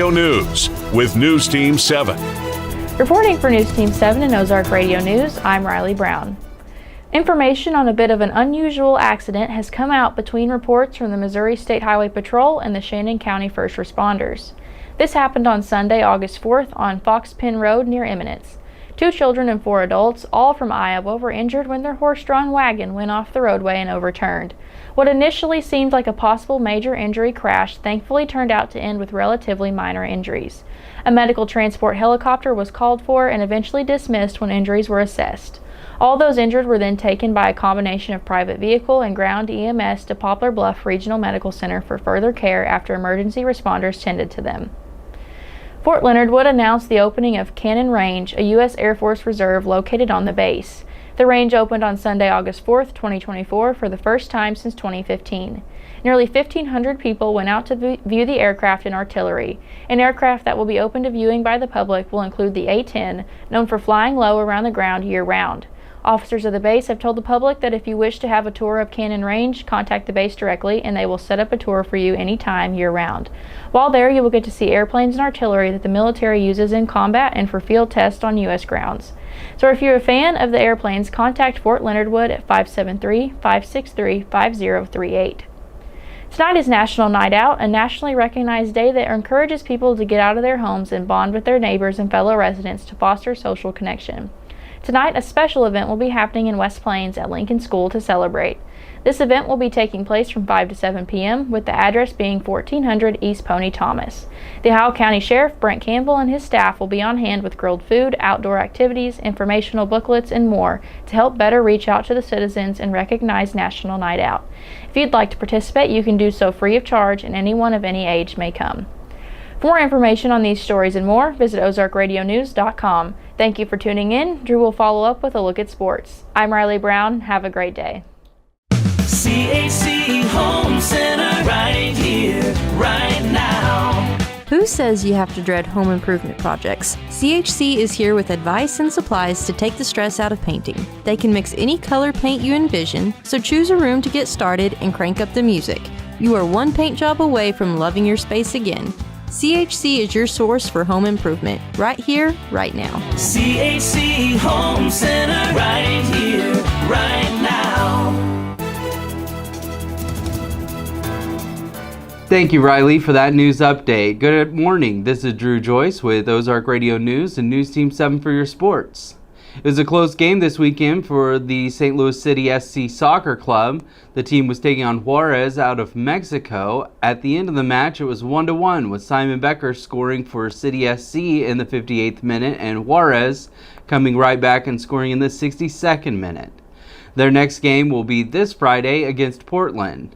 Radio News with News Team 7. Reporting for News Team 7 and Ozark Radio News, I'm Riley Brown. Information on a bit of an unusual accident has come out between reports from the Missouri State Highway Patrol and the Shannon County First Responders. This happened on Sunday, August 4th on Fox Pen Road near Eminence. 2 children and 4 adults, all from Iowa, were injured when their horse-drawn wagon went off the roadway and overturned. What initially seemed like a possible major injury crash thankfully turned out to end with relatively minor injuries. A medical transport helicopter was called for and eventually dismissed when injuries were assessed. All those injured were then taken by a combination of private vehicle and ground EMS to Poplar Bluff Regional Medical Center for further care after emergency responders tended to them. Fort Leonard would announce the opening of Cannon Range, a U.S. Air Force reserve located on the base. The range opened on Sunday, August 4th, 2024 for the first time since 2015. Nearly 1,500 people went out to view the aircraft and artillery. An aircraft that will be open to viewing by the public will include the A-10, known for flying low around the ground year-round. Officers of the base have told the public that if you wish to have a tour of Cannon Range, contact the base directly and they will set up a tour for you anytime year-round. While there, you will get to see airplanes and artillery that the military uses in combat and for field tests on U.S. grounds. So if you're a fan of the airplanes, contact Fort Leonard Wood at 573-563-5038. Tonight is National Night Out, a nationally recognized day that encourages people to get out of their homes and bond with their neighbors and fellow residents to foster social connection. Tonight, a special event will be happening in West Plains at Lincoln School to celebrate. This event will be taking place from 5 to 7 p.m., with the address being 1400 East Pony Thomas. The Ohio County Sheriff, Brent Campbell, and his staff will be on hand with grilled food, outdoor activities, informational booklets, and more to help better reach out to the citizens and recognize National Night Out. If you'd like to participate, you can do so free of charge, and anyone of any age may come. For more information on these stories and more, visit ozarkradionews.com. Thank you for tuning in. Drew will follow up with a look at sports. I'm Riley Brown. Have a great day. CHC Home Center right here, right now. Who says you have to dread home improvement projects? CHC is here with advice and supplies to take the stress out of painting. They can mix any color paint you envision, so choose a room to get started and crank up the music. You are one paint job away from loving your space again. CHC is your source for home improvement, right here, right now. CHC Home Center, right here, right now. Thank you, Riley, for that news update. Good morning. This is Drew Joyce with Ozark Radio News and News Team 7 for your sports. It was a close game this weekend for the St. Louis City SC Soccer Club. The team was taking on Juarez out of Mexico. At the end of the match, it was 1-1, with Simon Becker scoring for City SC in the 58th minute and Juarez coming right back and scoring in the 62nd minute. Their next game will be this Friday against Portland.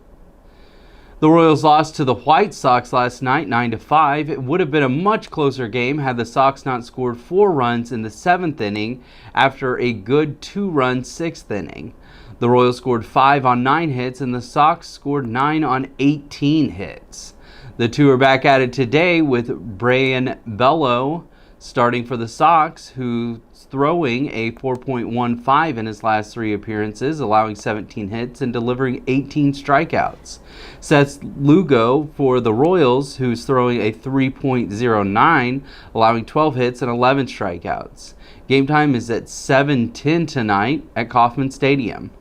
The Royals lost to the White Sox last night 9-5. It would have been a much closer game had the Sox not scored 4 runs in the 7th inning after a good 2-run 6th inning. The Royals scored 5 on 9 hits and the Sox scored 9 on 18 hits. The two are back at it today with Brian Bello starting for the Sox, who's throwing a 4.15 in his last 3 appearances, allowing 17 hits and delivering 18 strikeouts. Seth Lugo for the Royals, who's throwing a 3.09, allowing 12 hits and 11 strikeouts. Game time is at 7:10 tonight at Kauffman Stadium.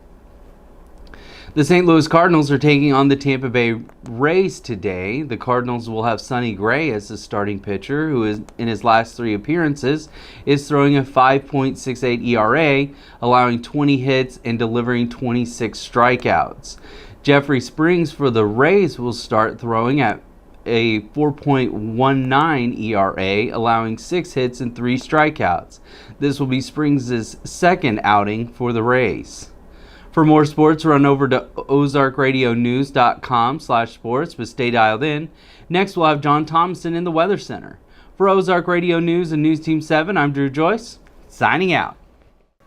The St. Louis Cardinals are taking on the Tampa Bay Rays today. The Cardinals will have Sonny Gray as the starting pitcher, who is in his last 3 appearances is throwing a 5.68 ERA, allowing 20 hits and delivering 26 strikeouts. Jeffrey Springs for the Rays will start throwing at a 4.19 ERA, allowing 6 hits and 3 strikeouts. This will be Springs' second outing for the Rays. For more sports, run over to ozarkradionews.com/sports, but stay dialed in. Next, we'll have John Thompson in the Weather Center. For Ozark Radio News and News Team 7, I'm Drew Joyce, signing out.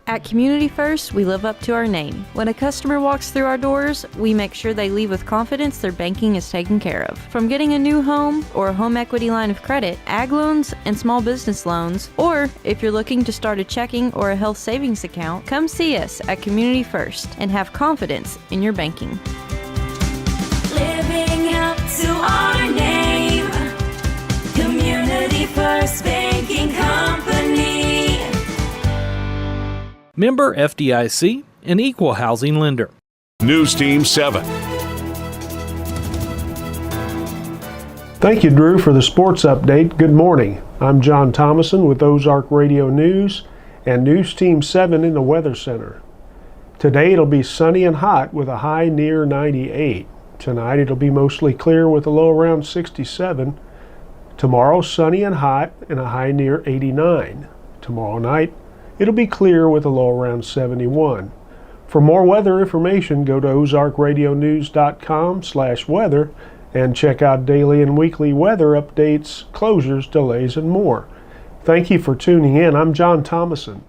At Community First, we live up to our name. When a customer walks through our doors, we make sure they leave with confidence their banking is taken care of. From getting a new home or a home equity line of credit, ag loans, and small business loans, or if you're looking to start a checking or a health savings account, come see us at Community First and have confidence in your banking. Living up to our name, Community Member FDIC, an equal housing lender. News Team 7. Thank you, Drew, for the sports update. Good morning. I'm John Thomason with Ozark Radio News and News Team 7 in the Weather Center. Today it'll be sunny and hot with a high near 98. Tonight it'll be mostly clear with a low around 67. Tomorrow sunny and hot and a high near 89. Tomorrow night it'll be clear with a low around 71. For more weather information, go to ozarkradionews.com/weather and check out daily and weekly weather updates, closures, delays, and more. Thank you for tuning in. I'm John Thomason.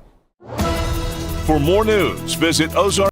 For more news, visit Ozark